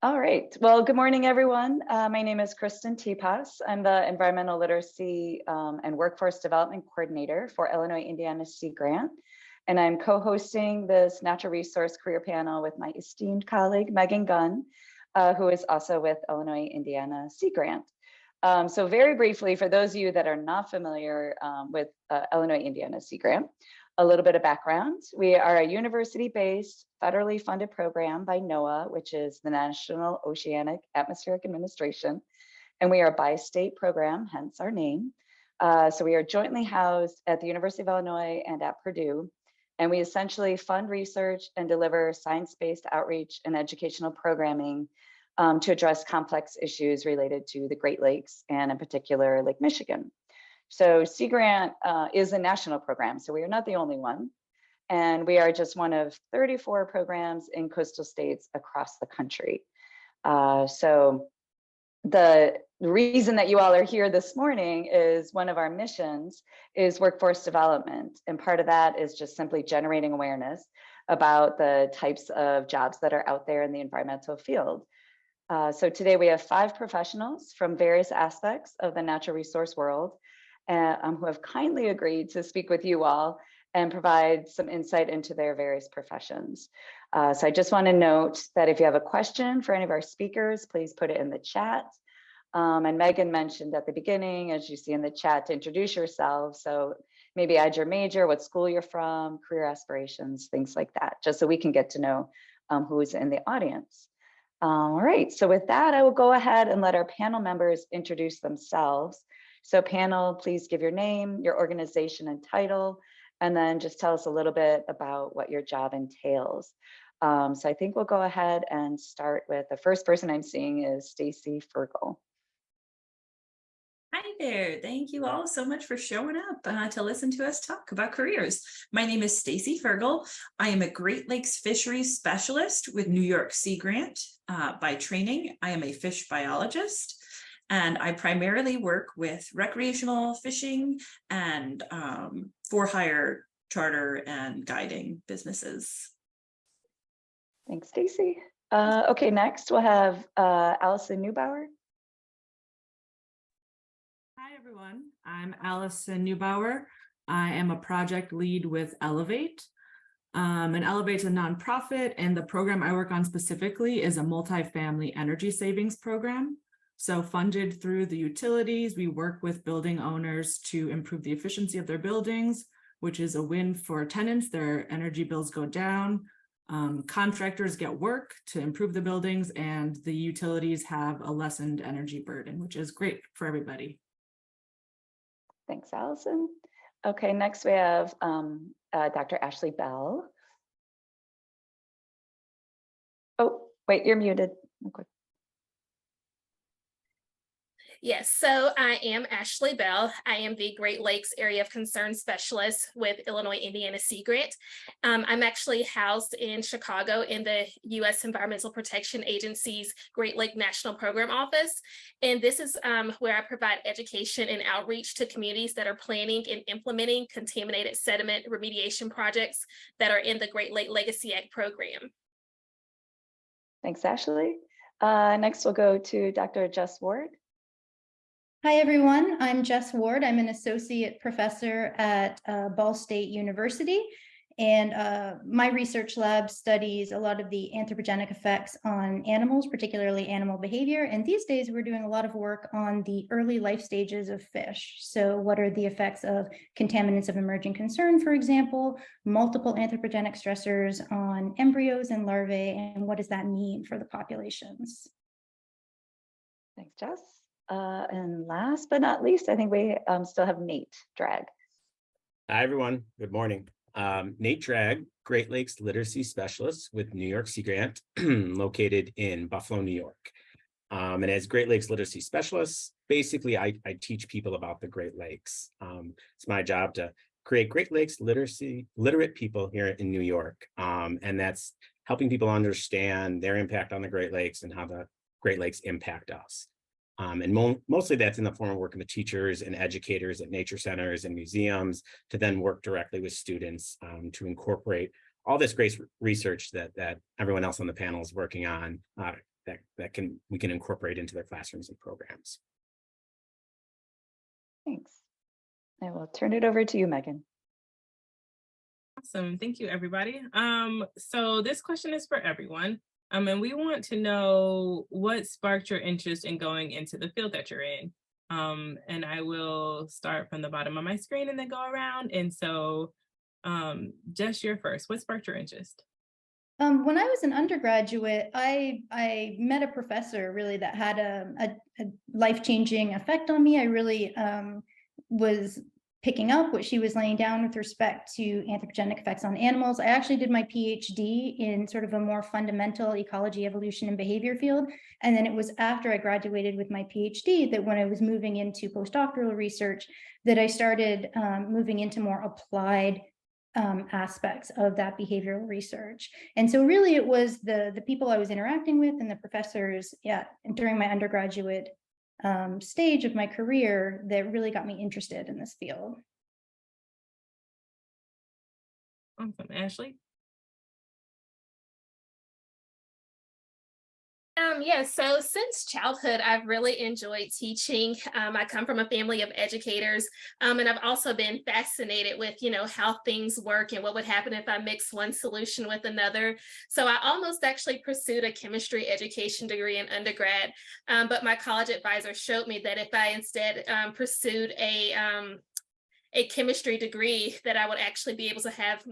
All right. Well, good morning, everyone. My name is Kristin TePas. I'm the Environmental Literacy and Workforce Development Coordinator for Illinois Indiana Sea Grant. And I'm co-hosting this natural resource career panel with my esteemed colleague, Megan Gunn, who is also with Illinois Indiana Sea Grant. So very briefly, for those of you that are not familiar with Illinois Indiana Sea Grant, a little bit of background. We are a university-based, federally funded program by NOAA, which is the National Oceanic Atmospheric Administration. And we are a bi-state program, hence our name. So we are jointly housed at the University of Illinois and at Purdue. And we essentially fund research and deliver science-based outreach and educational programming to address complex issues related to the Great Lakes and in particular, Lake Michigan. So Sea Grant is a national program, so we are not the only one. And we are just one of 34 programs in coastal states across the country. So the reason that you all are here this morning is one of our missions is workforce development. And part of that is just simply generating awareness about the types of jobs that are out there in the environmental field. So today we have 5 professionals from various aspects of the natural resource world who have kindly agreed to speak with you all and provide some insight into their various professions. So I just want to note that if you have a question for any of our speakers, please put it in the chat. And Megan mentioned at the beginning, as you see in the chat, to introduce yourself. So maybe add your major, what school you're from, career aspirations, things like that, just so we can get to know who's in the audience. All right, so with that, I will go ahead and let our panel members introduce themselves. So panel, please give your name, your organization and title, and then just tell us a little bit about what your job entails. So I think we'll go ahead and start with the first person I'm seeing is Stacy Furgal. Hi there. Thank you all so much for showing up to listen to us talk about careers. My name is Stacy Furgal. I am a Great Lakes Fisheries Specialist with New York Sea Grant. By training, I am a fish biologist. And I primarily work with recreational fishing and for-hire charter and guiding businesses. Thanks, Stacy. Okay, next we'll have Allison Neubauer. Hi, everyone. I'm Allison Neubauer. I am a project lead with Elevate. And Elevate's a nonprofit, and the program I work on specifically is a multifamily energy savings program. So funded through the utilities, we work with building owners to improve the efficiency of their buildings, which is a win for tenants. Their energy bills go down. Contractors get work to improve the buildings, and the utilities have a lessened energy burden, which is great for everybody. Thanks, Allison. Okay, next we have Dr. Ashley Belle. Oh, wait, you're muted. Okay. Yes, so I am Ashley Belle. I am the Great Lakes Area of Concern Specialist with Illinois Indiana Sea Grant. I'm actually housed in Chicago in the U.S. Environmental Protection Agency's Great Lake National Program Office. And this is where I provide education and outreach to communities that are planning and implementing contaminated sediment remediation projects that are in the Great Lake Legacy Act program. Thanks, Ashley. Next, we'll go to Dr. Jess Ward. Hi, everyone. I'm Jess Ward. I'm an associate professor at Ball State University, and my research lab studies a lot of the anthropogenic effects on animals, particularly animal behavior. And these days, we're doing a lot of work on the early life stages of fish. So what are the effects of contaminants of emerging concern, for example, multiple anthropogenic stressors on embryos and larvae, and what does that mean for the populations? Thanks, Jess. And last but not least, I think we still have Nate Drag. Hi, everyone. Good morning. Nate Drag, Great Lakes Literacy Specialist with New York Sea Grant, located in Buffalo, New York. And as Great Lakes Literacy Specialist, basically, I teach people about the Great Lakes. It's my job to create Great Lakes literate people here in New York. And that's helping people understand their impact on the Great Lakes and how the Great Lakes impact us. And mostly that's in the form of working with teachers and educators at nature centers and museums to then work directly with students to incorporate all this great research that everyone else on the panel is working on that that we can incorporate into their classrooms and programs. Thanks. I will turn it over to you, Megan. Awesome. Thank you, everybody. So this question is for everyone. And we want to know what sparked your interest in going into the field that you're in. And I will start from the bottom of my screen and then go around. And so, Jess, you're first. What sparked your interest? When I was an undergraduate, I met a professor really that had a life-changing effect on me. I really was picking up what she was laying down with respect to anthropogenic effects on animals. I actually did my PhD in sort of a more fundamental ecology, evolution, and behavior field. And then it was after I graduated with my PhD that when I was moving into postdoctoral research that I started moving into more applied aspects of that behavioral research. And so really it was the people I was interacting with and the professors during my undergraduate stage of my career that really got me interested in this field. Awesome. Ashley? Yeah, so since childhood, I've really enjoyed teaching. I come from a family of educators, and I've also been fascinated with, how things work and what would happen if I mix one solution with another. So I almost actually pursued a chemistry education degree in undergrad, but my college advisor showed me that if I instead pursued a chemistry degree, that I would actually be able to have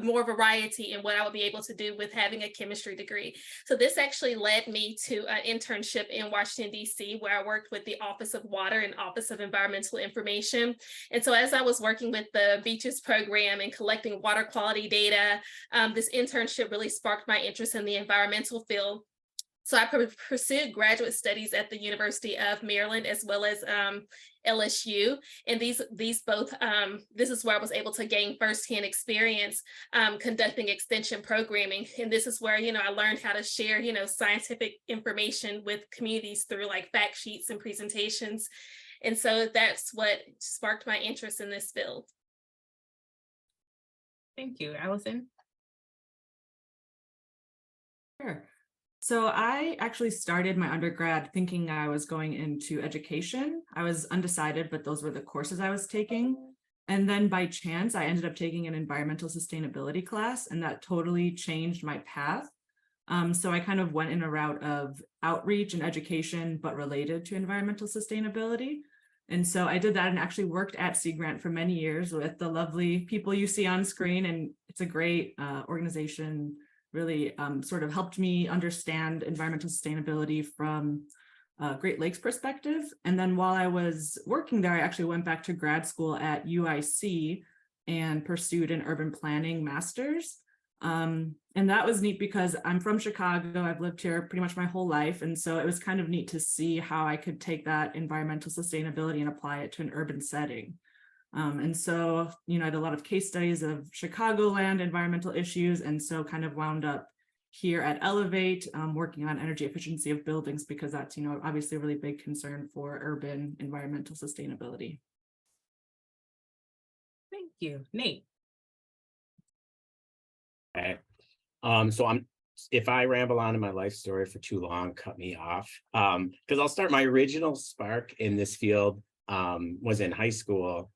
more variety in what I would be able to do with having a chemistry degree. So this actually led me to an internship in Washington, D.C., where I worked with the Office of Water and Office of Environmental Information. And so as I was working with the Beaches program and collecting water quality data, this internship really sparked my interest in the environmental field. So I pursued graduate studies at the University of Maryland as well as LSU. And these both, this is where I was able to gain firsthand experience conducting extension programming. And this is where, I learned how to share, scientific information with communities through like fact sheets and presentations. And so that's what sparked my interest in this field. Thank you. Allison? Sure. So I actually started my undergrad thinking I was going into education. I was undecided, but those were the courses I was taking. And then by chance, I ended up taking an environmental sustainability class, and that totally changed my path. So I kind of went in a route of outreach and education, but related to environmental sustainability. And so I did that and actually worked at Sea Grant for many years with the lovely people you see on screen. And it's a great organization. Really sort of helped me understand environmental sustainability from Great Lakes perspective. And then while I was working there, I actually went back to grad school at UIC and pursued an urban planning master's. And that was neat because I'm from Chicago. I've lived here pretty much my whole life. And so it was kind of neat to see how I could take that environmental sustainability and apply it to an urban setting. And so, I had a lot of case studies of Chicagoland environmental issues, and so kind of wound up here at Elevate, working on energy efficiency of buildings, because that's, obviously a really big concern for urban environmental sustainability. Thank you. Nate? Okay. So if I ramble on in my life story for too long, cut me off. Because I'll start. My original spark in this field was in high school.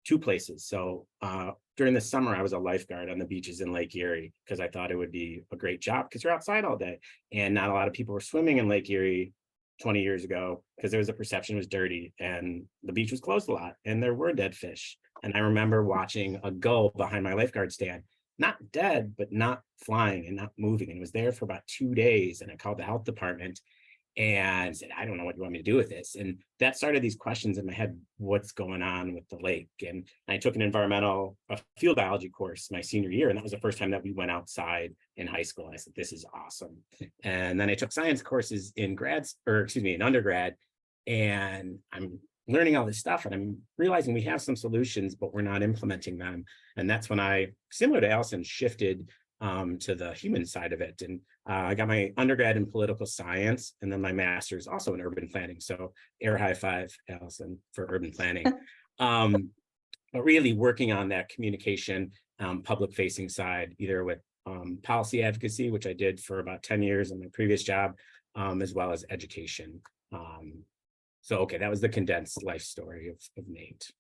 Two places. So during the summer, I was a lifeguard on the beaches in Lake Erie because I thought it would be a great job because you're outside all day. And not a lot of people were swimming in Lake Erie 20 years ago because there was a perception it was dirty and the beach was closed a lot and there were dead fish. And I remember watching a gull behind my lifeguard stand, not dead, but not flying and not moving. And it was there for about 2 days. And I called the health department and said, I don't know what you want me to do with this. And that started these questions in my head, what's going on with the lake? And I took an field biology course my senior year. And that was the first time that we went outside in high school. And I said, this is awesome. And then I took science courses in undergrad. And I'm learning all this stuff and I'm realizing we have some solutions, but we're not implementing them. And that's when I, similar to Allison, shifted to the human side of it. And I got my undergrad in political science and then my master's also in urban planning. So air high five, Allison, for urban planning. But really working on that communication, public facing side, either with policy advocacy, which I did for about 10 years in my previous job, as well as education. So, okay, that was the condensed life story of Nate.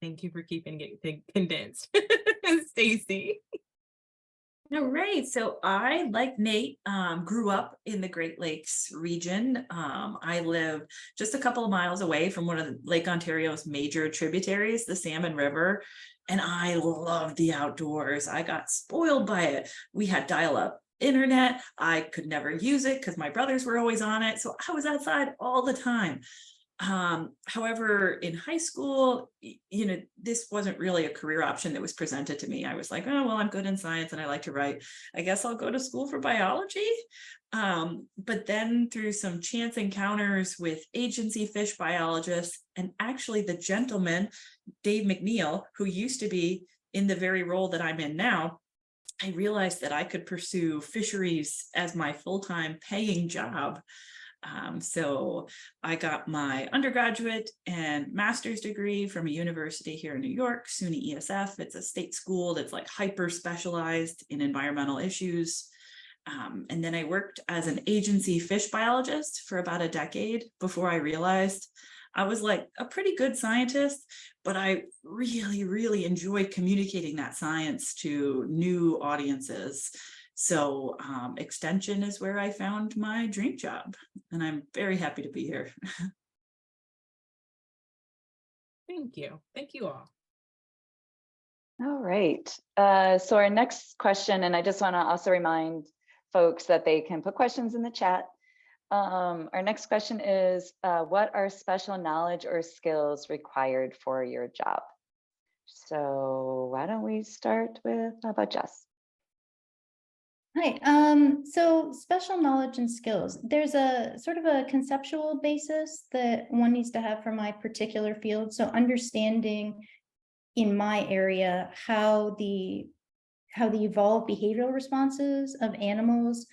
Thank you for keeping it condensed. Stacy. All right, so I, like Nate, grew up in the Great Lakes region. I live just a couple of miles away from one of Lake Ontario's major tributaries, the Salmon River, and I love the outdoors. I got spoiled by it. We had dial-up internet. I could never use it because my brothers were always on it, so I was outside all the time. However, in high school, this wasn't really a career option that was presented to me. I was like, oh, well, I'm good in science and I like to write. I guess I'll go to school for biology. But then through some chance encounters with agency fish biologists, and actually the gentleman, Dave McNeil, who used to be in the very role that I'm in now, I realized that I could pursue fisheries as my full-time paying job. So I got my undergraduate and master's degree from a university here in New York, SUNY ESF. It's a state school that's like hyper specialized in environmental issues. And then I worked as an agency fish biologist for about a decade before I realized I was like a pretty good scientist, but I really, really enjoyed communicating that science to new audiences. So extension is where I found my dream job, and I'm very happy to be here. Thank you. Thank you all. All right. So our next question, and I just want to also remind folks that they can put questions in the chat. Our next question is, what are special knowledge or skills required for your job? So why don't we start with, how about Jess? Hi, so special knowledge and skills, there's a sort of a conceptual basis that one needs to have for my particular field. So understanding in my area how the evolved behavioral responses of animals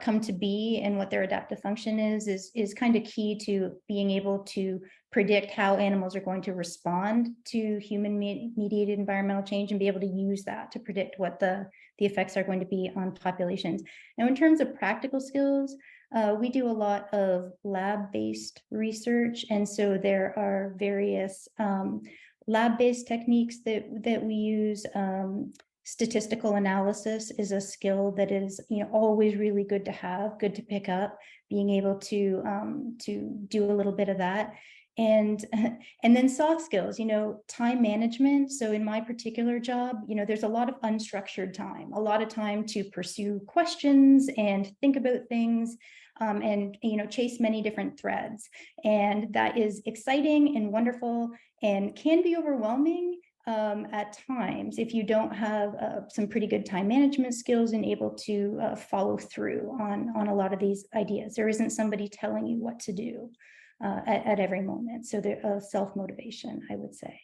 come to be and what their adaptive function is kind of key to being able to predict how animals are going to respond to human mediated environmental change and be able to use that to predict what the effects are going to be on populations. Now, in terms of practical skills, we do a lot of lab-based research, and so there are various lab-based techniques that we use. Statistical analysis is a skill that is, always really good to have, good to pick up, being able to do a little bit of that. And then soft skills, time management. So in my particular job, there's a lot of unstructured time, a lot of time to pursue questions and think about things, and chase many different threads. And that is exciting and wonderful and can be overwhelming at times if you don't have some pretty good time management skills and able to follow through on a lot of these ideas. There isn't somebody telling you what to do at every moment. So there's self-motivation, I would say.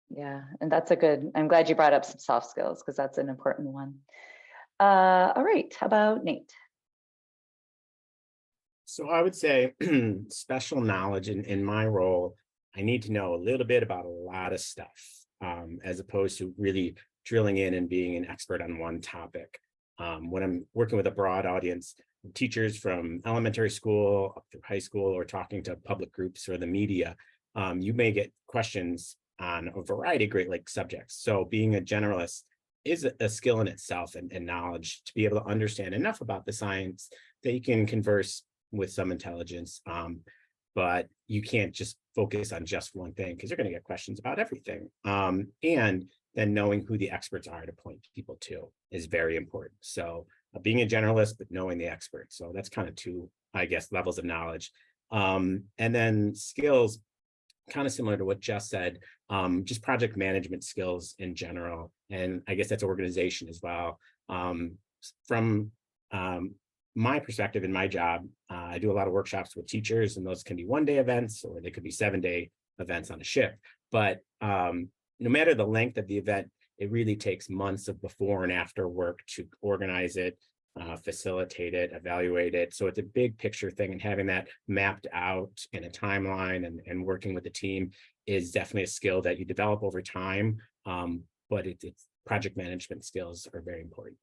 Yeah, and that's I'm glad you brought up some soft skills because that's an important one. All right, how about Nate? So I would say special knowledge in my role, I need to know a little bit about a lot of stuff, as opposed to really drilling in and being an expert on one topic. When I'm working with a broad audience, teachers from elementary school up through high school, or talking to public groups or the media, you may get questions on a variety of Great Lakes subjects. So being a generalist is a skill in itself, and knowledge to be able to understand enough about the science that you can converse with some intelligence. But you can't just focus on just one thing because you're going to get questions about everything. And then knowing who the experts are to point people to is very important. So being a generalist, but knowing the experts. So that's kind of two, I guess, levels of knowledge. And then skills, kind of similar to what Jess said, just project management skills in general. And I guess that's organization as well. From my perspective in my job, I do a lot of workshops with teachers, and those can be one-day events or they could be 7-day events on a shift. But no matter the length of the event, it really takes months of before and after work to organize it, facilitate it, evaluate it. So it's a big picture thing, and having that mapped out in a timeline and working with the team is definitely a skill that you develop over time. But it's project management skills are very important.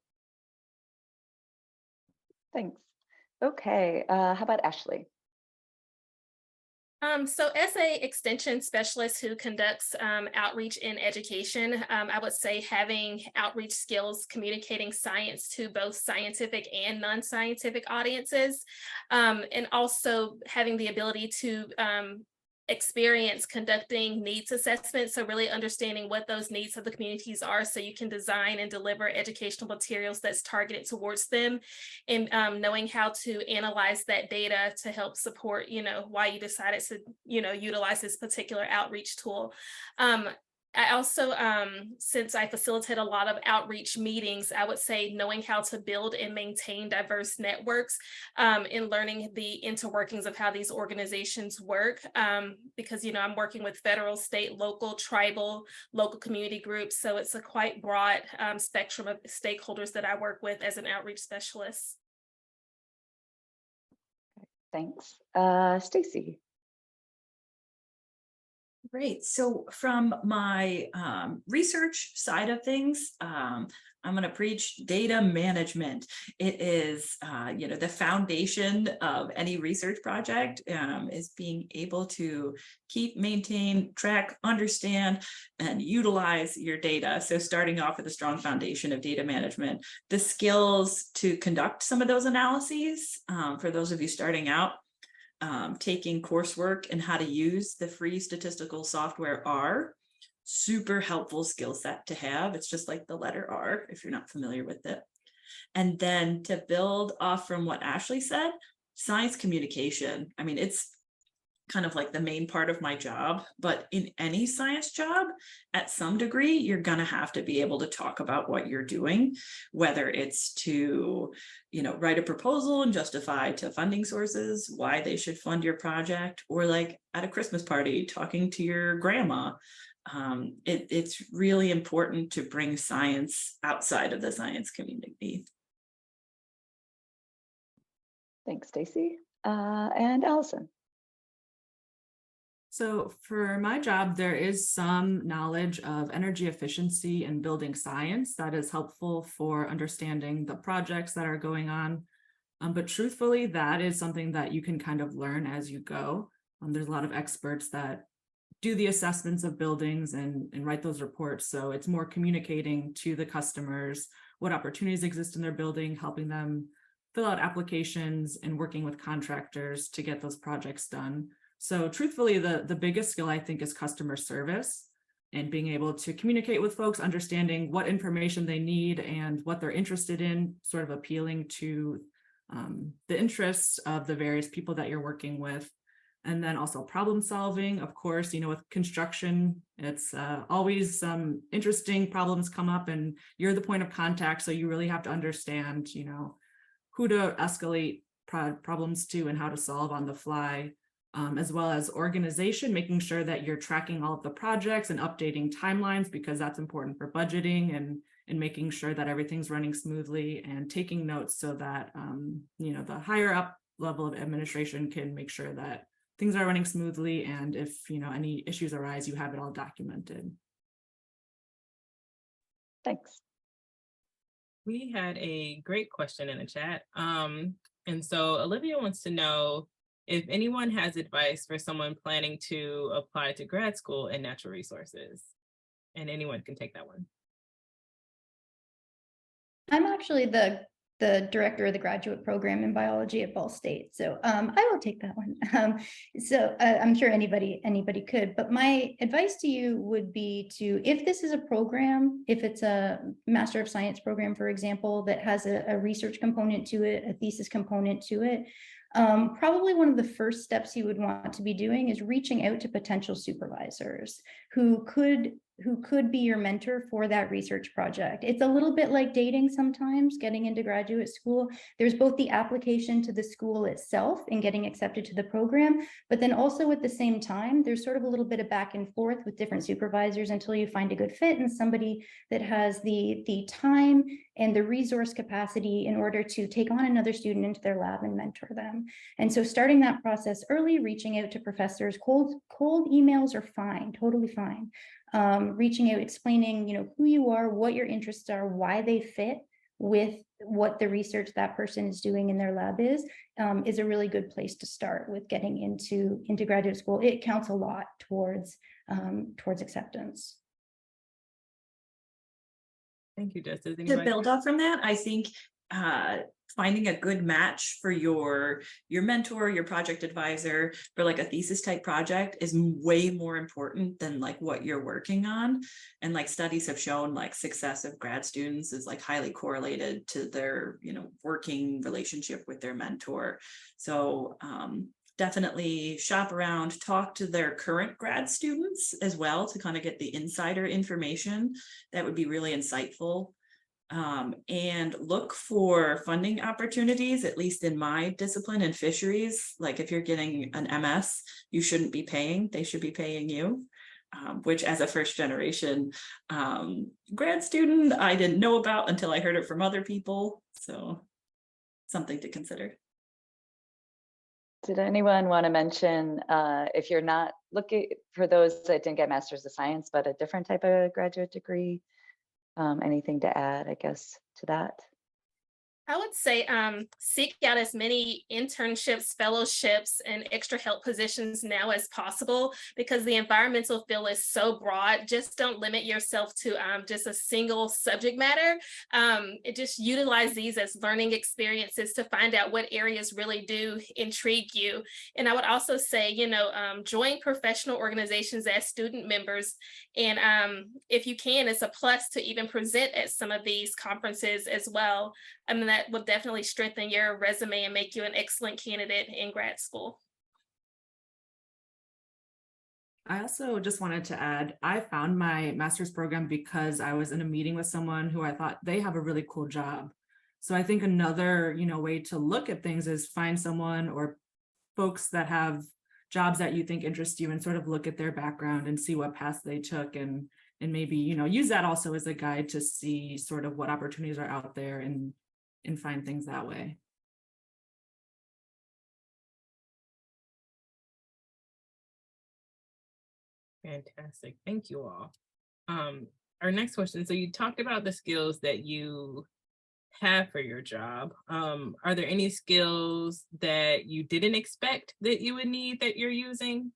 Thanks. Okay, how about Ashley? So as a extension specialist who conducts outreach in education, I would say having outreach skills, communicating science to both scientific and non-scientific audiences, and also having the ability to experience conducting needs assessments. So really understanding what those needs of the communities are so you can design and deliver educational materials that's targeted towards them, and knowing how to analyze that data to help support, why you decided to, utilize this particular outreach tool. I also, since I facilitate a lot of outreach meetings, I would say knowing how to build and maintain diverse networks, and learning the interworkings of how these organizations work, because, I'm working with federal, state, local, tribal, local community groups. So it's a quite broad spectrum of stakeholders that I work with as an outreach specialist. Thanks. Stacy. Great. So from my research side of things, I'm going to preach data management. It is, the foundation of any research project, is being able to keep, maintain, track, understand, and utilize your data. So starting off with a strong foundation of data management, the skills to conduct some of those analyses, for those of you starting out, taking coursework and how to use the free statistical software R, super helpful skill set to have. It's just like the letter R if you're not familiar with it. And then to build off from what Ashley said, science communication. I mean, it's kind of like the main part of my job, but in any science job, at some degree, you're going to have to be able to talk about what you're doing, whether it's to, write a proposal and justify to funding sources why they should fund your project, or like at a Christmas party, talking to your grandma. It's really important to bring science outside of the science community. Thanks, Stacy. And Allison. So for my job, there is some knowledge of energy efficiency and building science that is helpful for understanding the projects that are going on. But truthfully, that is something that you can kind of learn as you go. There's a lot of experts that do the assessments of buildings and write those reports. So it's more communicating to the customers what opportunities exist in their building, helping them fill out applications and working with contractors to get those projects done. So truthfully, the biggest skill, I think, is customer service and being able to communicate with folks, understanding what information they need and what they're interested in, sort of appealing to the interests of the various people that you're working with. And then also problem solving, of course, with construction, it's always some interesting problems come up and you're the point of contact. So you really have to understand, who to escalate problems to and how to solve on the fly. As well as organization, making sure that you're tracking all of the projects and updating timelines, because that's important for budgeting and making sure that everything's running smoothly, and taking notes so that, the higher up level of administration can make sure that things are running smoothly. And if, any issues arise, you have it all documented. Thanks. We had a great question in the chat. And so Olivia wants to know if anyone has advice for someone planning to apply to grad school in natural resources, and anyone can take that one. I'm actually the director of the graduate program in biology at Belle State, so I will take that one. I'm sure anybody could, but my advice to you would be to, if this is a program, if it's a Master of Science program, for example, that has a research component to it, a thesis component to it, probably one of the first steps you would want to be doing is reaching out to potential supervisors who could be your mentor for that research project. It's a little bit like dating sometimes, getting into graduate school. There's both the application to the school itself and getting accepted to the program, but then also at the same time, there's sort of a little bit of back and forth with different supervisors until you find a good fit and somebody that has the time and the resource capacity in order to take on another student into their lab and mentor them. And so starting that process early, reaching out to professors, cold emails are fine, totally fine. reaching out, explaining, who you are, what your interests are, why they fit with what the research that person is doing in their lab is a really good place to start with getting into graduate school. It counts a lot towards acceptance. Thank you, Jess. To build off from that, I think finding a good match for your mentor, your project advisor for like a thesis type project is way more important than like what you're working on. And like studies have shown like success of grad students is like highly correlated to their, working relationship with their mentor. So definitely shop around, talk to their current grad students as well to kind of get the insider information. That would be really insightful. And look for funding opportunities, at least in my discipline in fisheries. Like if you're getting an MS, you shouldn't be paying, they should be paying you, which as a first generation grad student, I didn't know about until I heard it from other people. So something to consider. Did anyone want to mention, if you're not looking, for those that didn't get Masters of Science, but a different type of graduate degree, anything to add, I guess, to that? I would say seek out as many internships, fellowships, and extra help positions now as possible, because the environmental field is so broad. Just don't limit yourself to just a single subject matter. Just utilize these as learning experiences to find out what areas really do intrigue you. And I would also say, join professional organizations as student members. And if you can, it's a plus to even present at some of these conferences as well. I mean, that will definitely strengthen your resume and make you an excellent candidate in grad school. I also just wanted to add, I found my master's program because I was in a meeting with someone who I thought they have a really cool job. So I think another, way to look at things is find someone or folks that have jobs that you think interest you and sort of look at their background and see what paths they took, and maybe, use that also as a guide to see sort of what opportunities are out there and find things that way. Fantastic. Thank you all. Our next question. So you talked about the skills that you have for your job. Are there any skills that you didn't expect that you would need that you're using?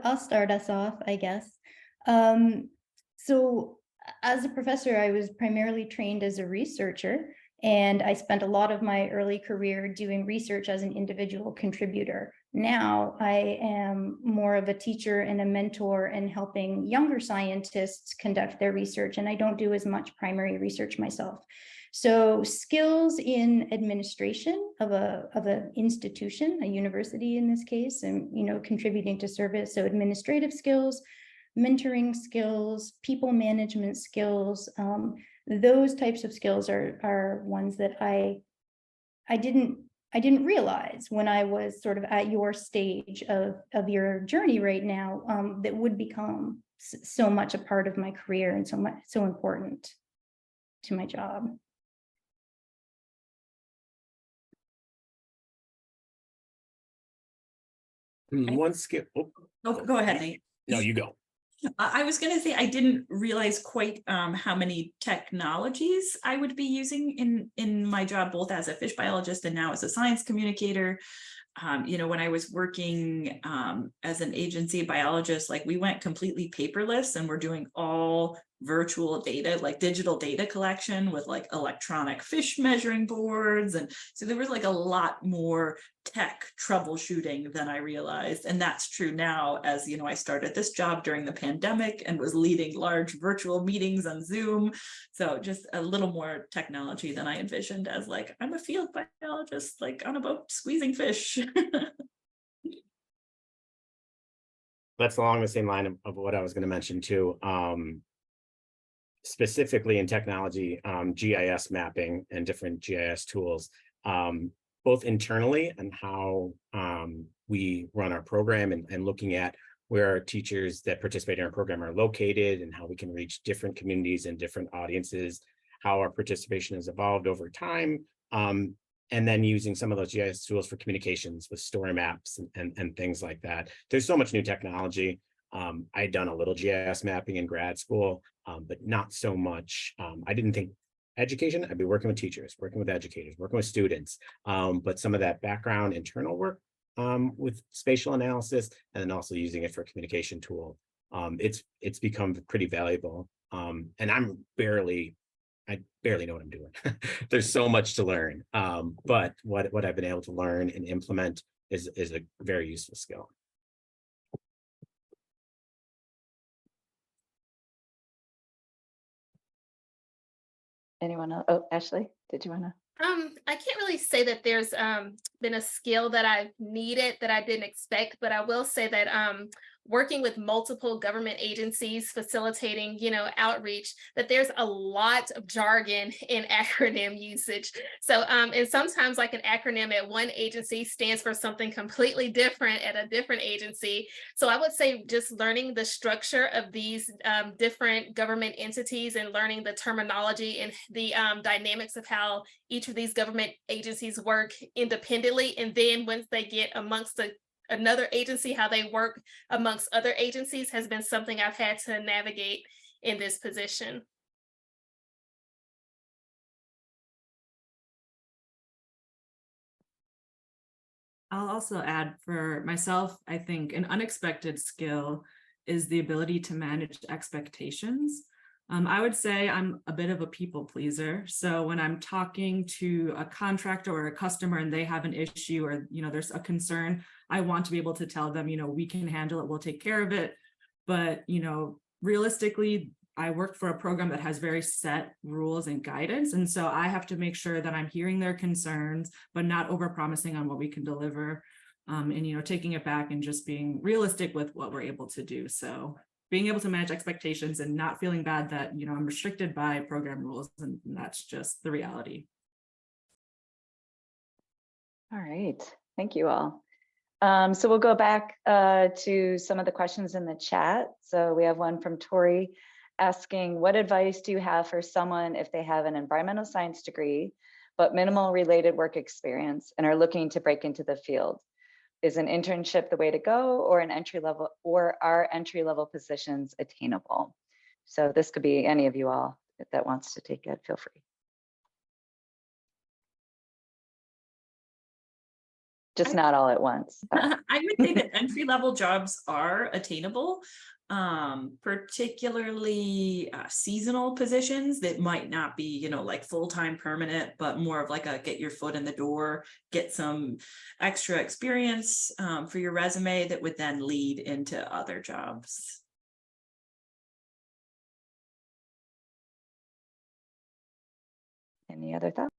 I'll start us off, I guess. So as a professor, I was primarily trained as a researcher, and I spent a lot of my early career doing research as an individual contributor. Now I am more of a teacher and a mentor and helping younger scientists conduct their research, and I don't do as much primary research myself. So skills in administration of an institution, a university in this case, and contributing to service. So administrative skills, mentoring skills, people management skills, those types of skills are ones that I didn't realize when I was sort of at your stage of your journey right now, that would become so much a part of my career and so important to my job. One skill. Oh, go ahead, Nate. No, you go. I was going to say I didn't realize quite how many technologies I would be using in my job, both as a fish biologist and now as a science communicator. When I was working as an agency biologist, like we went completely paperless, and we're doing all virtual data, like digital data collection with like electronic fish measuring boards. And so there was like a lot more tech troubleshooting than I realized. And that's true now, as I started this job during the pandemic and was leading large virtual meetings on Zoom. So just a little more technology than I envisioned as like, I'm a field biologist, like on a boat squeezing fish. That's along the same line of what I was going to mention too. Specifically in technology, GIS mapping and different GIS tools, both internally and how we run our program, and looking at where our teachers that participate in our program are located and how we can reach different communities and different audiences, how our participation has evolved over time, and And then using some of those GIS tools for communications with story maps and things like that. There's so much new technology. I'd done a little GIS mapping in grad school, but not so much. I didn't think education, I'd be working with teachers, working with educators, working with students, but some of that background internal work with spatial analysis, and then also using it for a communication tool. It's become pretty valuable. And I barely know what I'm doing. There's so much to learn. But what I've been able to learn and implement is a very useful skill. Anyone else? Oh, Ashley, did you want to? I can't really say that there's been a skill that I've needed that I didn't expect, but I will say that working with multiple government agencies facilitating, outreach, that there's a lot of jargon in acronym usage. So, and sometimes like an acronym at one agency stands for something completely different at a different agency. So I would say just learning the structure of these different government entities and learning the terminology and the dynamics of how each of these government agencies work independently. And then once they get amongst another agency, how they work amongst other agencies has been something I've had to navigate in this position. I'll also add for myself, I think an unexpected skill is the ability to manage expectations. I would say I'm a bit of a people pleaser. So when I'm talking to a contractor or a customer and they have an issue or, there's a concern, I want to be able to tell them, we can handle it, we'll take care of it. But, realistically, I work for a program that has very set rules and guidance. And so I have to make sure that I'm hearing their concerns, but not overpromising on what we can deliver. And, taking it back and just being realistic with what we're able to do. So being able to manage expectations and not feeling bad that, I'm restricted by program rules, and that's just the reality. All right, thank you all. So we'll go back to some of the questions in the chat. So we have one from Tori asking, what advice do you have for someone if they have an environmental science degree, but minimal related work experience and are looking to break into the field? Is an internship the way to go, or are entry level positions attainable? So this could be any of you all that wants to take it, feel free. Just not all at once. I would say that entry level jobs are attainable, particularly seasonal positions that might not be, like full-time permanent, but more of like a get your foot in the door, get some extra experience for your resume that would then lead into other jobs. Any other thoughts?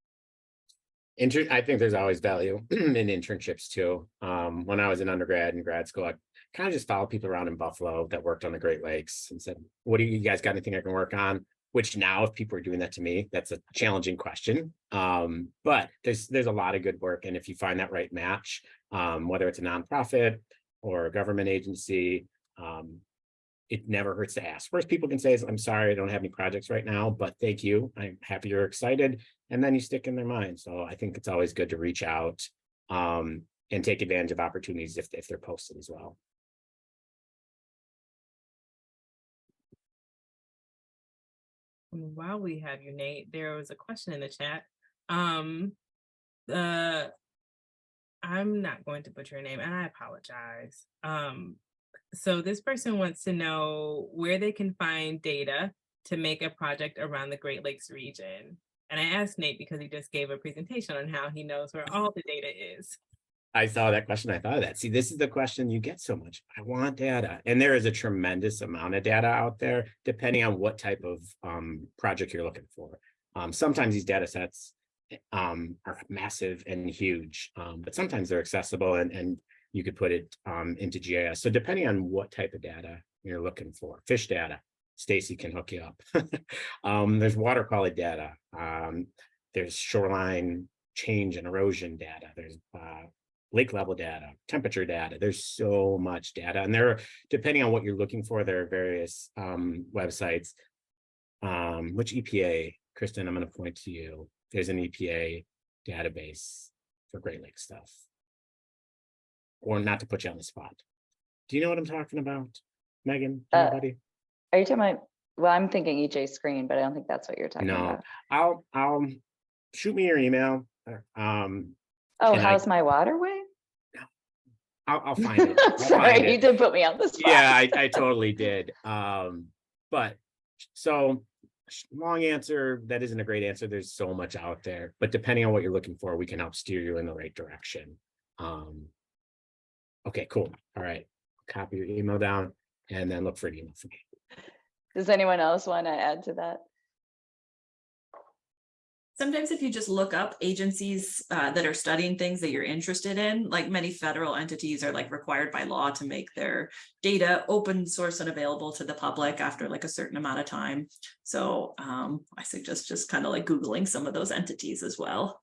I think there's always value in internships too. When I was in undergrad and grad school, I kind of just followed people around in Buffalo that worked on the Great Lakes and said, what do you guys got anything I can work on? Which now, if people are doing that to me, that's a challenging question. But there's a lot of good work. And if you find that right match, whether it's a nonprofit or a government agency, it never hurts to ask. First, people can say, I'm sorry, I don't have any projects right now, but thank you. I'm happy you're excited. And then you stick in their mind. So I think it's always good to reach out and take advantage of opportunities if they're posted as well. While we have you, Nate, there was a question in the chat. I'm not going to butcher your name, and I apologize. So this person wants to know where they can find data to make a project around the Great Lakes region. And I asked Nate because he just gave a presentation on how he knows where all the data is. I saw that question. I thought of that. See, this is the question you get so much. I want data. And there is a tremendous amount of data out there, depending on what type of project you're looking for. Sometimes these data sets are massive and huge, but sometimes they're accessible and you could put it into GIS. So depending on what type of data you're looking for, fish data, Stacy can hook you up. There's water quality data. There's shoreline change and erosion data. There's lake level data, temperature data. There's so much data. And there are, depending on what you're looking for, there are various websites. Which EPA, Kristin, I'm going to point to you. There's an EPA database for Great Lakes stuff. Or not to put you on the spot. Do you know what I'm talking about, Megan? Anybody? Are you talking about, well, I'm thinking EJ Screen, but I don't think that's what you're talking about. I'll shoot me your email. Oh, how's my waterway? I'll find it. Sorry, you did put me on the spot. Yeah, I totally did. But so long answer, that isn't a great answer. There's so much out there, but depending on what you're looking for, we can help steer you in the right direction. Okay, cool. All right. Copy your email down and then look for an email from me. Does anyone else want to add to that? Sometimes if you just look up agencies that are studying things that you're interested in, like many federal entities are like required by law to make their data open source and available to the public after like a certain amount of time. So I suggest just kind of like Googling some of those entities as well.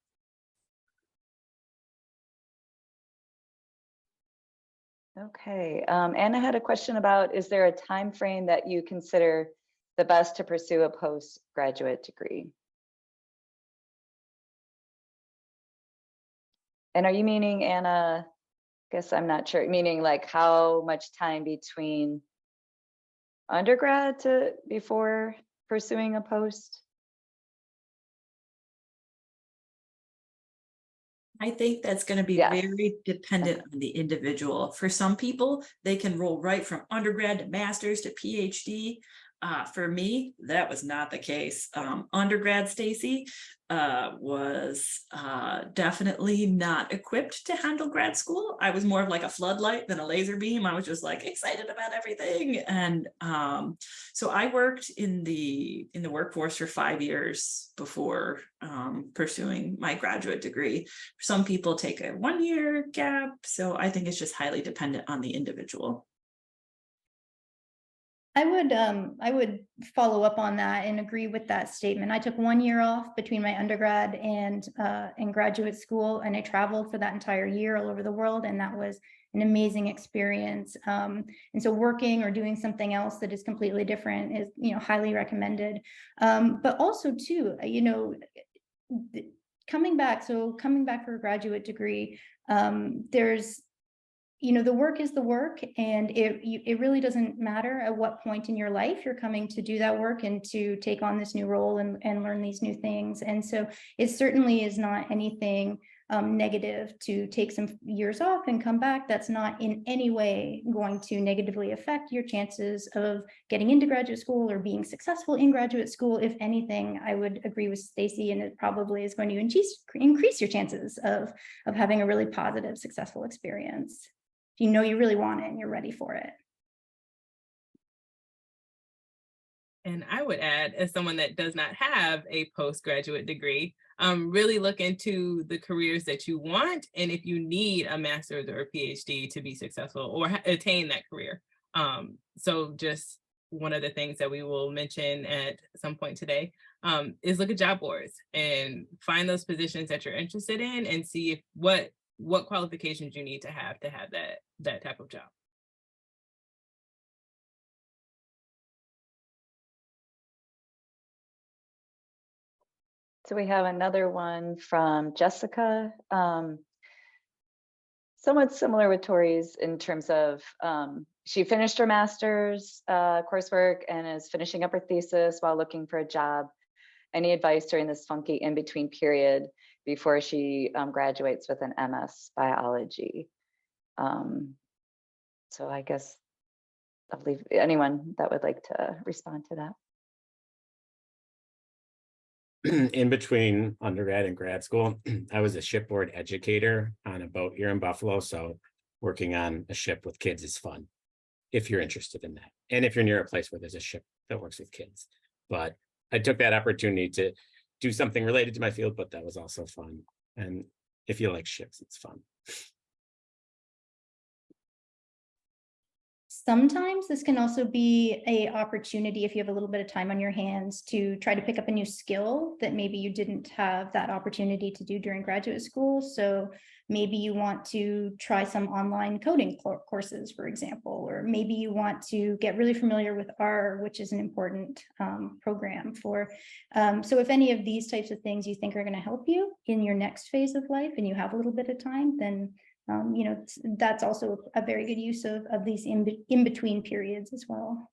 Okay, Anna had a question about, is there a time frame that you consider the best to pursue a postgraduate degree? And are you meaning, Anna, I guess I'm not sure, meaning like how much time between undergrad to before pursuing a post? I think that's going to be very dependent on the individual. For some people, they can roll right from undergrad to master's to PhD. For me, that was not the case. Undergrad Stacy was definitely not equipped to handle grad school. I was more of like a floodlight than a laser beam. I was just like excited about everything. And so I worked in the workforce for 5 years before pursuing my graduate degree. Some people take a 1-year gap. So I think it's just highly dependent on the individual. I would follow up on that and agree with that statement. I took 1 year off between my undergrad and graduate school, and I traveled for that entire year all over the world, and that was an amazing experience. And so working or doing something else that is completely different is, highly recommended. But also too, coming back for a graduate degree, there's the work is the work, and it really doesn't matter at what point in your life you're coming to do that work and to take on this new role and learn these new things. And so it certainly is not anything negative to take some years off and come back. That's not in any way going to negatively affect your chances of getting into graduate school or being successful in graduate school. If anything, I would agree with Stacy, and it probably is going to increase your chances of having a really positive, successful experience. You really want it and you're ready for it. And I would add, as someone that does not have a postgraduate degree, really look into the careers that you want, and if you need a master's or a PhD to be successful or attain that career. So just one of the things that we will mention at some point today is look at job boards and find those positions that you're interested in and see if what qualifications you need to have that type of job. So we have another one from Jessica. Somewhat similar with Tori's in terms of she finished her master's coursework and is finishing up her thesis while looking for a job. Any advice during this funky in-between period before she graduates with an MS biology? So I guess I'll leave anyone that would like to respond to that. In between undergrad and grad school, I was a shipboard educator on a boat here in Buffalo. So working on a ship with kids is fun if you're interested in that. And if you're near a place where there's a ship that works with kids. But I took that opportunity to do something related to my field, but that was also fun. And if you like ships, it's fun. Sometimes this can also be an opportunity, if you have a little bit of time on your hands, to try to pick up a new skill that maybe you didn't have that opportunity to do during graduate school. So maybe you want to try some online coding courses, for example, or maybe you want to get really familiar with R, which is an important program for. So if any of these types of things you think are going to help you in your next phase of life and you have a little bit of time, then that's also a very good use of these in-between periods as well.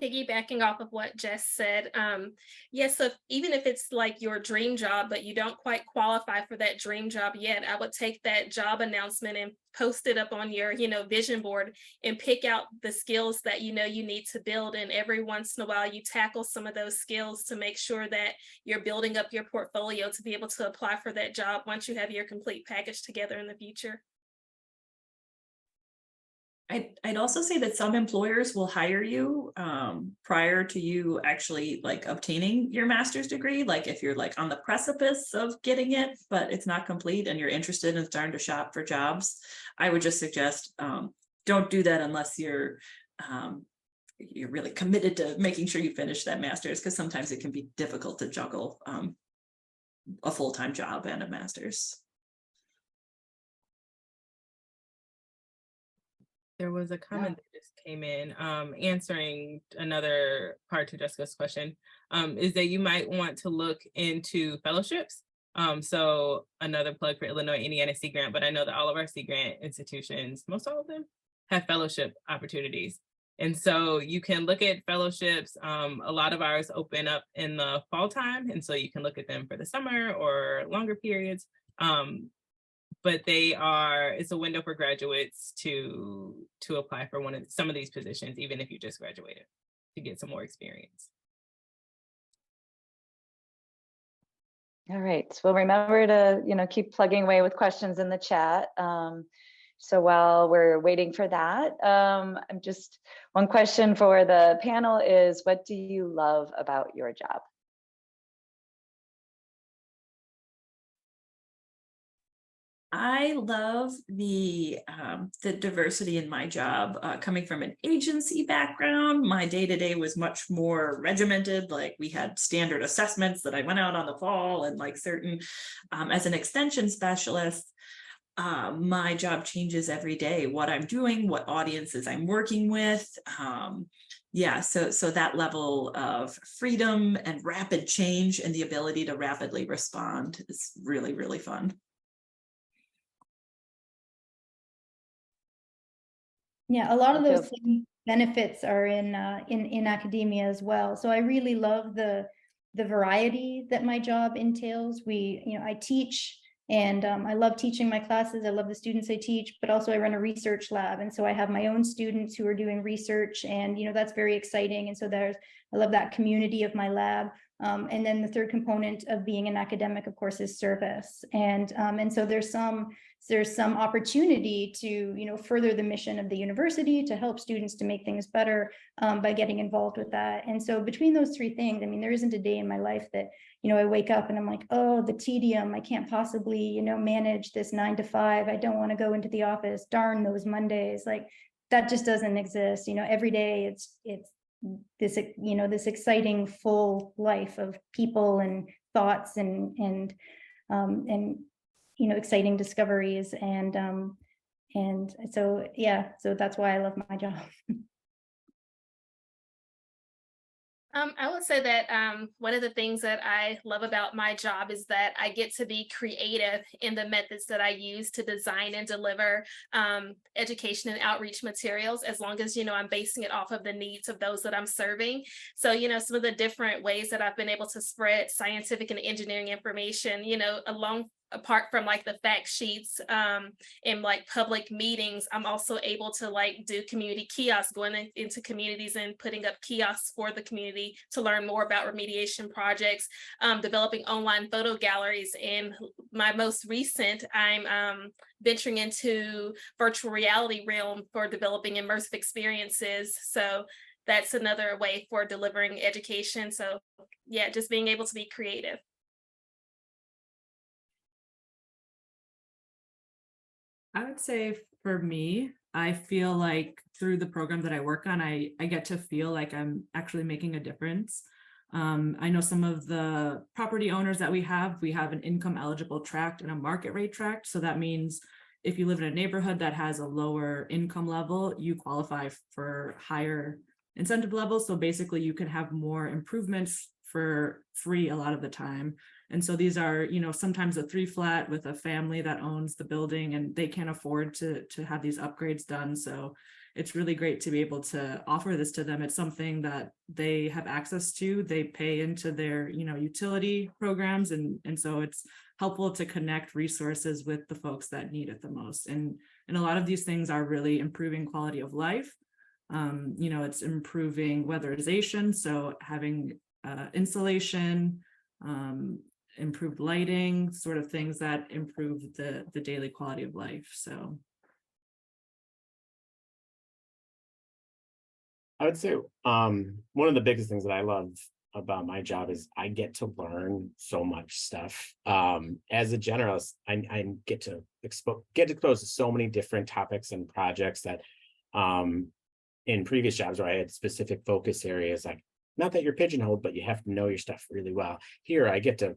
Piggybacking off of what Jess said, yes, so even if it's like your dream job, but you don't quite qualify for that dream job yet, I would take that job announcement and post it up on your, vision board and pick out the skills that you need to build. And every once in a while, you tackle some of those skills to make sure that you're building up your portfolio to be able to apply for that job once you have your complete package together in the future. I'd also say that some employers will hire you prior to you actually like obtaining your master's degree. Like if you're like on the precipice of getting it, but it's not complete and you're interested in starting to shop for jobs, I would just suggest don't do that unless you're really committed to making sure you finish that master's, because sometimes it can be difficult to juggle a full-time job and a master's. There was a comment that just came in answering another part to Jessica's question, is that you might want to look into fellowships. So another plug for Illinois Indiana Sea Grant, but I know that all of our Sea Grant institutions, most all of them, have fellowship opportunities. And so you can look at fellowships. A lot of ours open up in the fall time, and so you can look at them for the summer or longer periods. But it's a window for graduates to apply for some of these positions, even if you just graduated, to get some more experience. All right, well, remember to keep plugging away with questions in the chat. So while we're waiting for that, I'm just one question for the panel is, what do you love about your job? I love the diversity in my job. Coming from an agency background, my day-to-day was much more regimented. Like we had standard assessments that I went out on the fall, and like certain, as an extension specialist, my job changes every day, what I'm doing, what audiences I'm working with. So that level of freedom and rapid change and the ability to rapidly respond is really, really fun. Yeah, a lot of those same benefits are in academia as well. So I really love the variety that my job entails. I teach, and I love teaching my classes. I love the students I teach, but also I run a research lab, and so I have my own students who are doing research, and that's very exciting. And so I love that community of my lab. And then the third component of being an academic, of course, is service. And so there's some opportunity to, further the mission of the university, to help students to make things better by getting involved with that. And so between those three things, I mean, there isn't a day in my life that, I wake up and I'm like, oh, the tedium, I can't possibly, manage this 9 to 5. I don't want to go into the office. Darn those Mondays. Like that just doesn't exist. Every day it's this, this exciting full life of people and thoughts and exciting discoveries. And so, so that's why I love my job. I would say that one of the things that I love about my job is that I get to be creative in the methods that I use to design and deliver education and outreach materials, as long as, I'm basing it off of the needs of those that I'm serving. So, some of the different ways that I've been able to spread scientific and engineering information, apart from like the fact sheets in like public meetings, I'm also able to like do community kiosks, going into communities and putting up kiosks for the community to learn more about remediation projects, developing online photo galleries. And my most recent, I'm venturing into virtual reality realm for developing immersive experiences. So that's another way for delivering education. So yeah, just being able to be creative. I would say for me, I feel like through the program that I work on, I get to feel like I'm actually making a difference. I know some of the property owners that we have an income eligible tract and a market rate tract. So that means if you live in a neighborhood that has a lower income level, you qualify for higher incentive levels. So basically you can have more improvements for free a lot of the time. And so these are, sometimes a 3-flat with a family that owns the building and they can't afford to have these upgrades done. So it's really great to be able to offer this to them. It's something that they have access to. They pay into their, utility programs. And so it's helpful to connect resources with the folks that need it the most. And a lot of these things are really improving quality of life. It's improving weatherization. So having insulation, improved lighting, sort of things that improve the daily quality of life. So I would say one of the biggest things that I love about my job is I get to learn so much stuff. As a generalist, I get to get exposed to so many different topics and projects that in previous jobs where I had specific focus areas, like not that you're pigeonholed, but you have to know your stuff really well. Here, I get to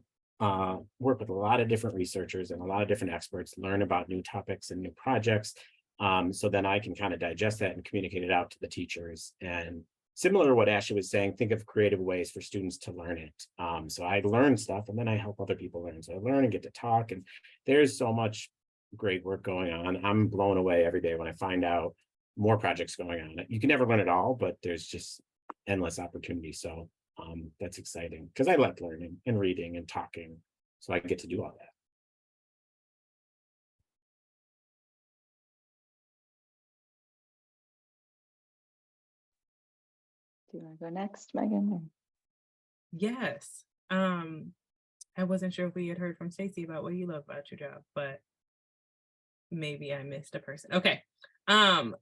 work with a lot of different researchers and a lot of different experts, learn about new topics and new projects. So then I can kind of digest that and communicate it out to the teachers. And similar to what Ashley was saying, think of creative ways for students to learn it. So I learn stuff and then I help other people learn. So I learn and get to talk, and there's so much great work going on. I'm blown away every day when I find out more projects going on. You can never learn it all, but there's just endless opportunity. So that's exciting because I like learning and reading and talking. So I get to do all that. Do you want to go next, Megan? Yes. I wasn't sure if we had heard from Stacy about what you love about your job, but maybe I missed a person. Okay.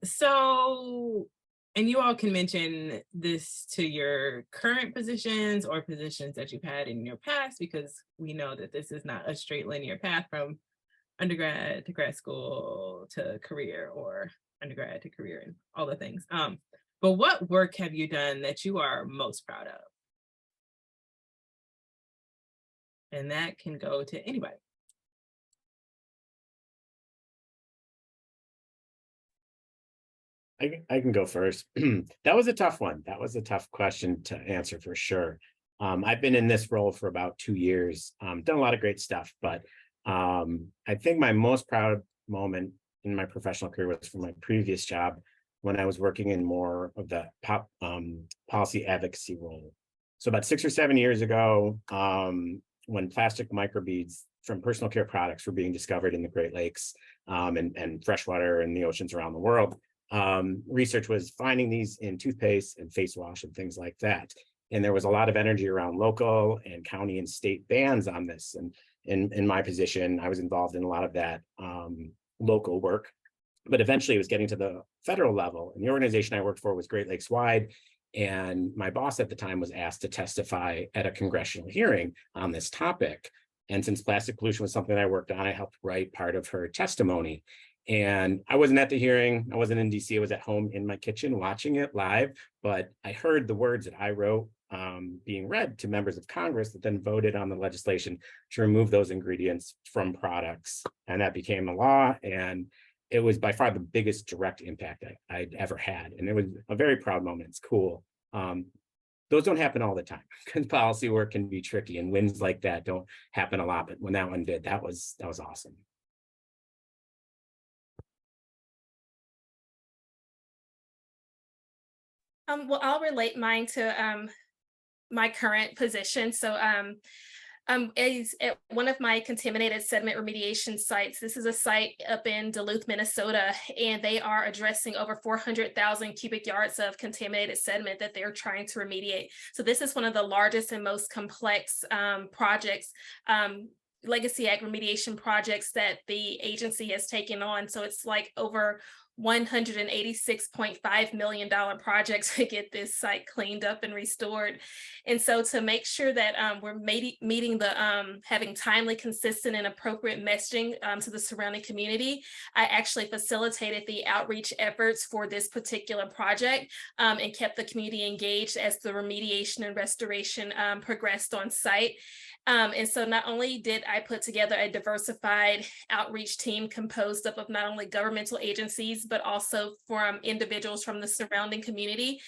So, and you all can mention this to your current positions or positions that you've had in your past, because we know that this is not a straight linear path from undergrad to grad school to career, or undergrad to career, and all the things. But what work have you done that you are most proud of? And that can go to anybody. I can go first. That was a tough one. That was a tough question to answer for sure. I've been in this role for about 2 years, done a lot of great stuff, but I think my most proud moment in my professional career was from my previous job when I was working in more of the policy advocacy role. So about 6 or 7 years ago, when plastic microbeads from personal care products were being discovered in the Great Lakes and freshwater and the oceans around the world, research was finding these in toothpaste and face wash and things like that. And there was a lot of energy around local and county and state bans on this. And in my position, I was involved in a lot of that local work. But eventually it was getting to the federal level. And the organization I worked for was Great Lakes wide. And my boss at the time was asked to testify at a congressional hearing on this topic. And since plastic pollution was something I worked on, I helped write part of her testimony. And I wasn't at the hearing. I wasn't in DC. I was at home in my kitchen watching it live, but I heard the words that I wrote being read to members of Congress that then voted on the legislation to remove those ingredients from products. And that became a law. And it was by far the biggest direct impact I'd ever had. And it was a very proud moment. It's cool. Those don't happen all the time because policy work can be tricky, and wins like that don't happen a lot. But when that one did, that was awesome. Well, I'll relate mine to my current position. So is at one of my contaminated sediment remediation sites. This is a site up in Duluth, Minnesota, and they are addressing over 400,000 cubic yards of contaminated sediment that they're trying to remediate. So this is one of the largest and most complex projects, legacy ag remediation projects that the agency has taken on. So it's like over $186.5 million project to get this site cleaned up and restored. And so to make sure that we're meeting the having timely, consistent, and appropriate messaging to the surrounding community, I actually facilitated the outreach efforts for this particular project and kept the community engaged as the remediation and restoration progressed on site. And so not only did I put together a diversified outreach team composed of not only governmental agencies, but also from individuals from the surrounding community.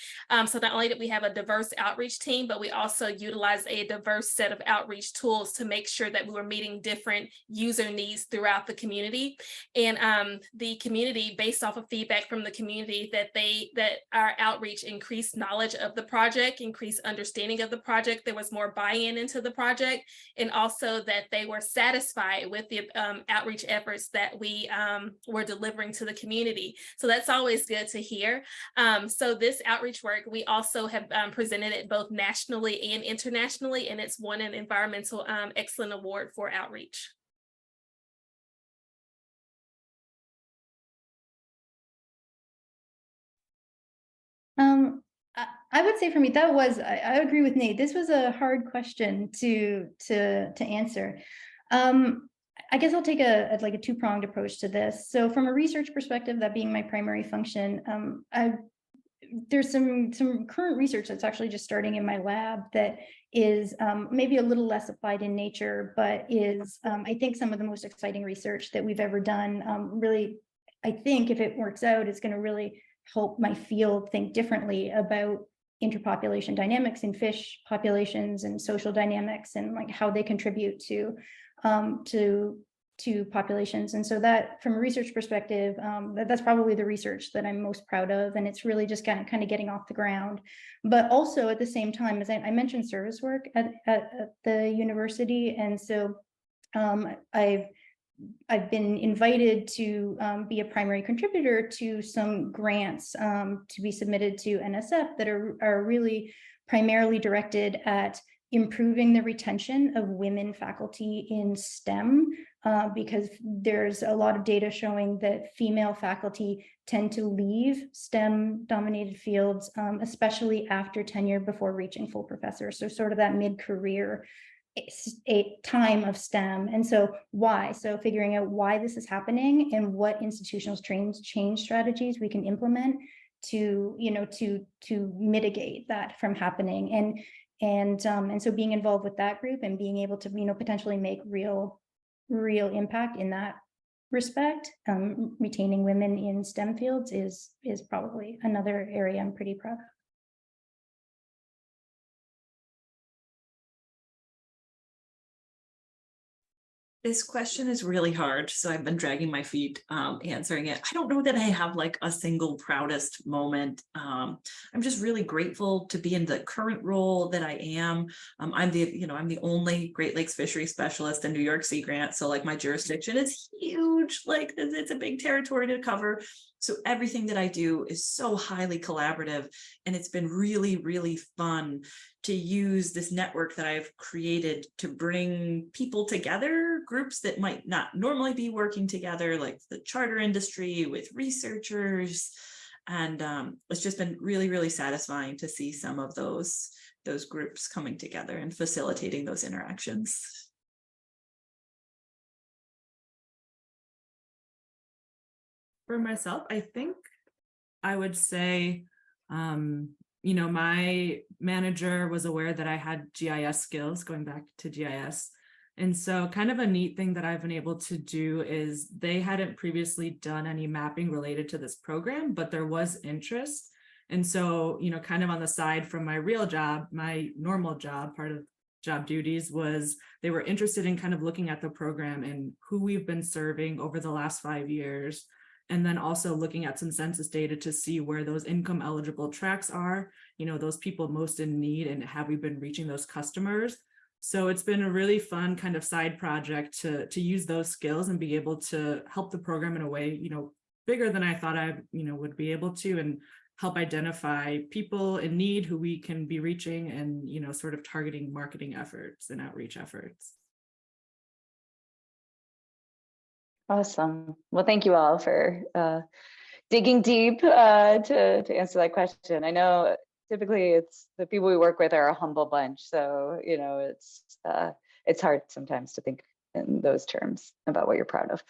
So not only did we have a diverse outreach team, but we also utilized a diverse set of outreach tools to make sure that we were meeting different user needs throughout the community. And the community, based off of feedback from the community, that our outreach increased knowledge of the project, increased understanding of the project. There was more buy-in into the project, and also that they were satisfied with the outreach efforts that we were delivering to the community. So that's always good to hear. So this outreach work, we also have presented it both nationally and internationally, and it's won an Environmental Excellence Award for outreach. I would say for me, that was, I agree with Nate. This was a hard question to answer. I guess I'll take a two-pronged approach to this. So from a research perspective, that being my primary function, there's some current research that's actually just starting in my lab that is maybe a little less applied in nature, but is I think some of the most exciting research that we've ever done. Really, I think if it works out, it's going to really help my field think differently about interpopulation dynamics in fish populations and social dynamics and like how they contribute to populations. And so that, from a research perspective, that's probably the research that I'm most proud of, and it's really just kind of getting off the ground. But also at the same time, as I mentioned, service work at the university, and so I've been invited to be a primary contributor to some grants to be submitted to NSF that are really primarily directed at improving the retention of women faculty in STEM, because there's a lot of data showing that female faculty tend to leave STEM-dominated fields, especially after tenure before reaching full professor. So sort of that mid-career a time of STEM. And so why? So figuring out why this is happening and what institutional change strategies we can implement to, to mitigate that from happening. And so being involved with that group and being able to, potentially make real impact in that respect, retaining women in STEM fields is probably another area I'm pretty proud of. This question is really hard, so I've been dragging my feet answering it. I don't know that I have like a single proudest moment. I'm just really grateful to be in the current role that I am. I'm the only Great Lakes fishery specialist in New York Sea Grant, so like my jurisdiction is huge. Like it's a big territory to cover. So everything that I do is so highly collaborative, and it's been really, really fun to use this network that I've created to bring people together, groups that might not normally be working together, like the charter industry with researchers. And it's just been really, really satisfying to see some of those groups coming together and facilitating those interactions. For myself, I think I would say, my manager was aware that I had GIS skills, going back to GIS. And so kind of a neat thing that I've been able to do is they hadn't previously done any mapping related to this program, but there was interest. And so, kind of on the side from my real job, my normal job, part of job duties was they were interested in kind of looking at the program and who we've been serving over the last 5 years. And then also looking at some census data to see where those income eligible tracks are, those people most in need, and have we been reaching those customers. So it's been a really fun kind of side project to use those skills and be able to help the program in a way, bigger than I thought I, would be able to, and help identify people in need who we can be reaching and, sort of targeting marketing efforts and outreach efforts. Awesome. Well, thank you all for digging deep to answer that question. I know typically it's the people we work with are a humble bunch, so you know it's hard sometimes to think in those terms about what you're proud of.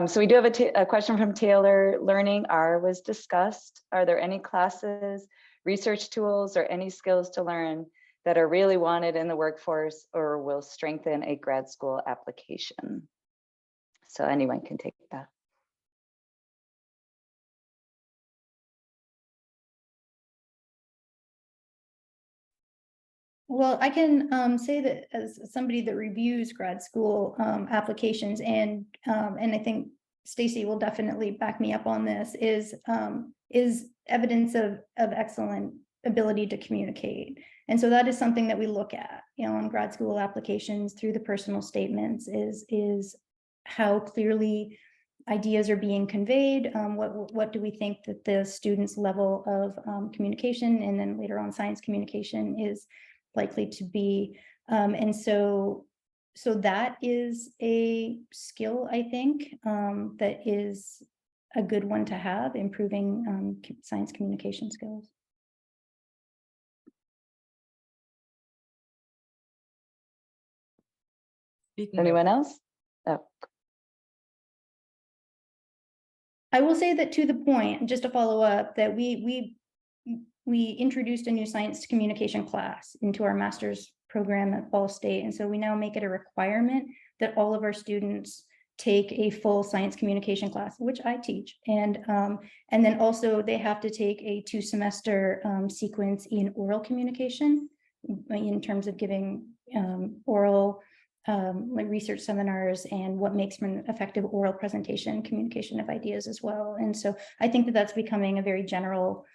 So we do have a question from Taylor. Learning R was discussed. Are there any classes, research tools, or any skills to learn that are really wanted in the workforce or will strengthen a grad school application? So anyone can take that. Well, I can say that as somebody that reviews grad school applications, and I think Stacy will definitely back me up on this, is evidence of excellent ability to communicate. And so that is something that we look at, you know, on grad school applications through the personal statements, is how clearly ideas are being conveyed. What do we think that the student's level of communication, and then later on science communication, is likely to be. And so that is a skill, I think, that is a good one to have, improving science communication skills. Anyone else? Oh. I will say that, to the point, just to follow up, that we introduced a new science communication class into our master's program at Ball State. And so we now make it a requirement that all of our students take a full science communication class, which I teach. And then also they have to take a 2-semester sequence in oral communication, in terms of giving oral like research seminars and what makes for an effective oral presentation, communication of ideas as well. And so I think that that's becoming a very general,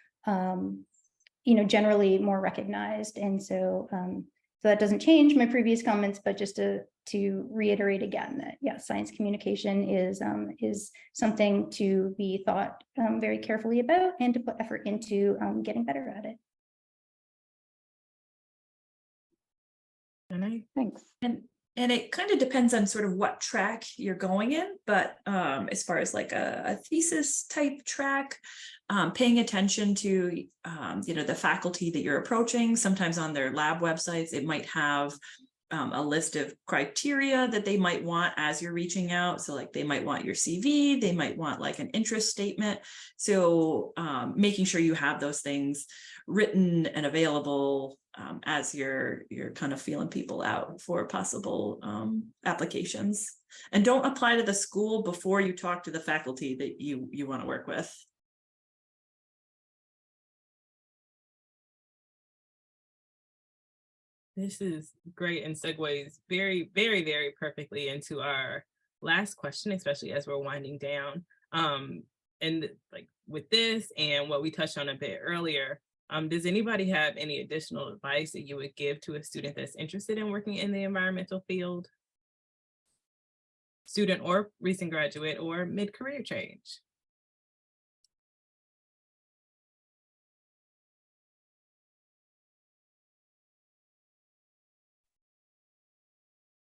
generally more recognized. And so so that doesn't change my previous comments, but just to reiterate again that, yeah, science communication is something to be thought very carefully about, and to put effort into getting better at it. Thanks. And it kind of depends on sort of what track you're going in, but as far as like a thesis type track, paying attention to the faculty that you're approaching. Sometimes on their lab websites, it might have a list of criteria that they might want as you're reaching out. So like they might want your CV, they might want like an interest statement. So making sure you have those things written and available as you're kind of feeling people out for possible applications. And don't apply to the school before you talk to the faculty that you want to work with. This is great and segues very, very, very perfectly into our last question, especially as we're winding down. And like with this and what we touched on a bit earlier, does anybody have any additional advice that you would give to a student that's interested in working in the environmental field? Student or recent graduate or mid-career change?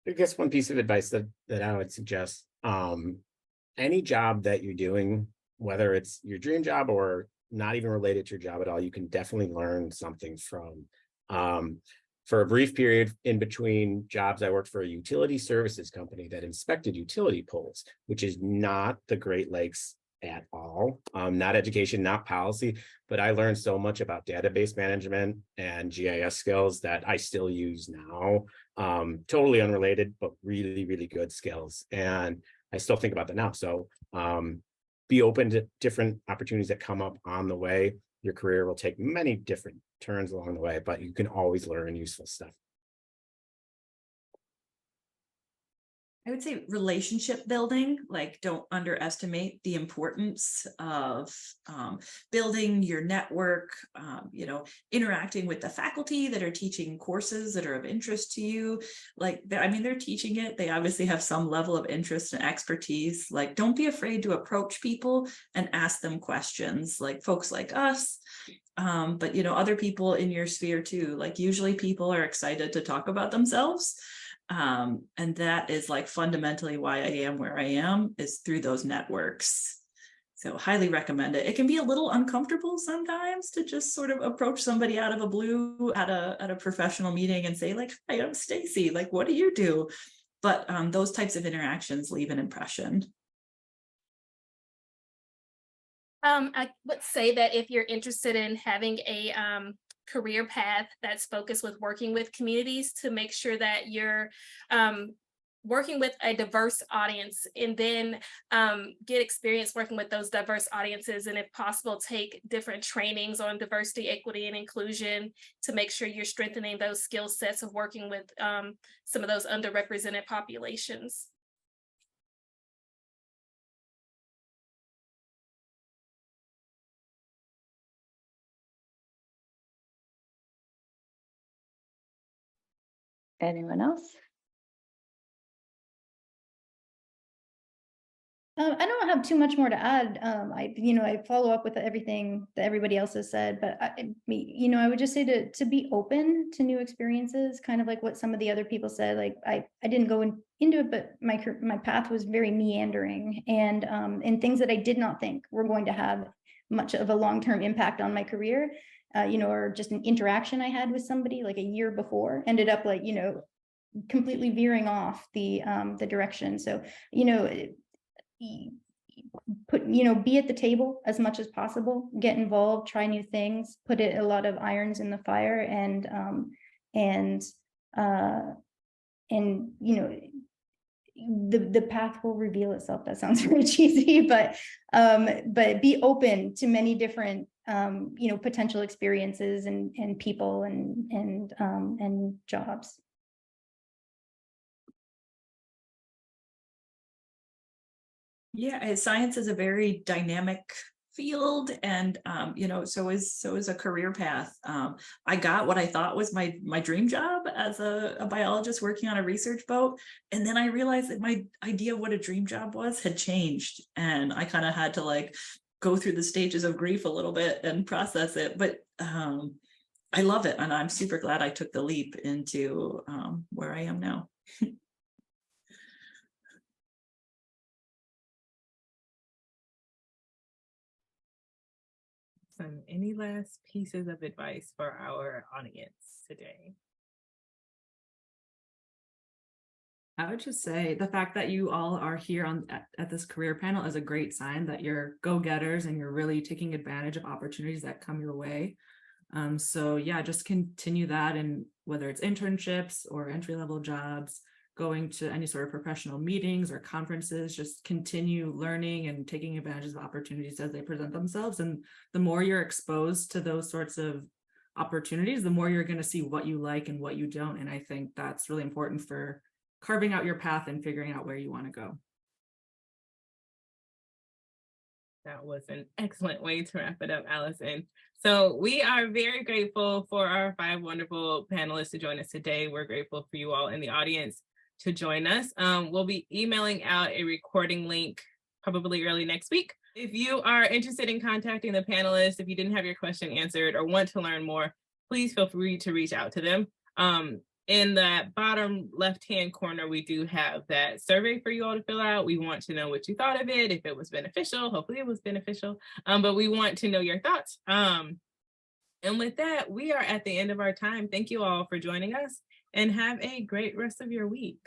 I guess one piece of advice that I would suggest, any job that you're doing, whether it's your dream job or not even related to your job at all, you can definitely learn something from. For a brief period in between jobs, I worked for a utility services company that inspected utility poles, which is not the Great Lakes at all, not education, not policy, but I learned so much about database management and GIS skills that I still use now. Totally unrelated, but really, really good skills. And I still think about that now. So be open to different opportunities that come up on the way. Your career will take many different turns along the way, but you can always learn useful stuff. I would say relationship building, like don't underestimate the importance of building your network, interacting with the faculty that are teaching courses that are of interest to you. Like, they're teaching it. They obviously have some level of interest and expertise. Like, don't be afraid to approach people and ask them questions, like folks like us. But, other people in your sphere too. Like, usually people are excited to talk about themselves. And that is like fundamentally why I am where I am, is through those networks. So highly recommend it. It can be a little uncomfortable sometimes to just sort of approach somebody out of a blue at a professional meeting and say like, "Hi, I'm Stacy. Like, what do you do?" But those types of interactions leave an impression. I would say that if you're interested in having a career path that's focused with working with communities, to make sure that you're working with a diverse audience, and then get experience working with those diverse audiences, and if possible, take different trainings on diversity, equity, and inclusion to make sure you're strengthening those skill sets of working with some of those underrepresented populations. Anyone else? I don't have too much more to add. I follow up with everything that everybody else has said, but I would just say to be open to new experiences, kind of like what some of the other people said. Like I didn't go into it, but my path was very meandering, and things that I did not think were going to have much of a long-term impact on my career, or just an interaction I had with somebody like a year before ended up like, completely veering off the direction. So, be at the table as much as possible, get involved, try new things, put a lot of irons in the fire, and the path will reveal itself. That sounds very cheesy, but be open to many different potential experiences and people and jobs. Yeah, science is a very dynamic field, and so is a career path. I got what I thought was my dream job as a biologist working on a research boat, and then I realized that my idea of what a dream job was had changed, and I kind of had to like go through the stages of grief a little bit and process it. But I love it, and I'm super glad I took the leap into where I am now. Any last pieces of advice for our audience today? I would just say the fact that you all are here at this career panel is a great sign that you're go-getters and you're really taking advantage of opportunities that come your way. So yeah, just continue that, and whether it's internships or entry-level jobs, going to any sort of professional meetings or conferences, just continue learning and taking advantage of opportunities as they present themselves. And the more you're exposed to those sorts of opportunities, the more you're going to see what you like and what you don't. And I think that's really important for carving out your path and figuring out where you want to go. That was an excellent way to wrap it up, Allison. So we are very grateful for our 5 wonderful panelists to join us today. We're grateful for you all in the audience to join us. We'll be emailing out a recording link probably early next week. If you are interested in contacting the panelists, if you didn't have your question answered or want to learn more, please feel free to reach out to them. In that bottom left-hand corner, we do have that survey for you all to fill out. We want to know what you thought of it, if it was beneficial. Hopefully it was beneficial, but we want to know your thoughts. And with that, we are at the end of our time. Thank you all for joining us, and have a great rest of your week.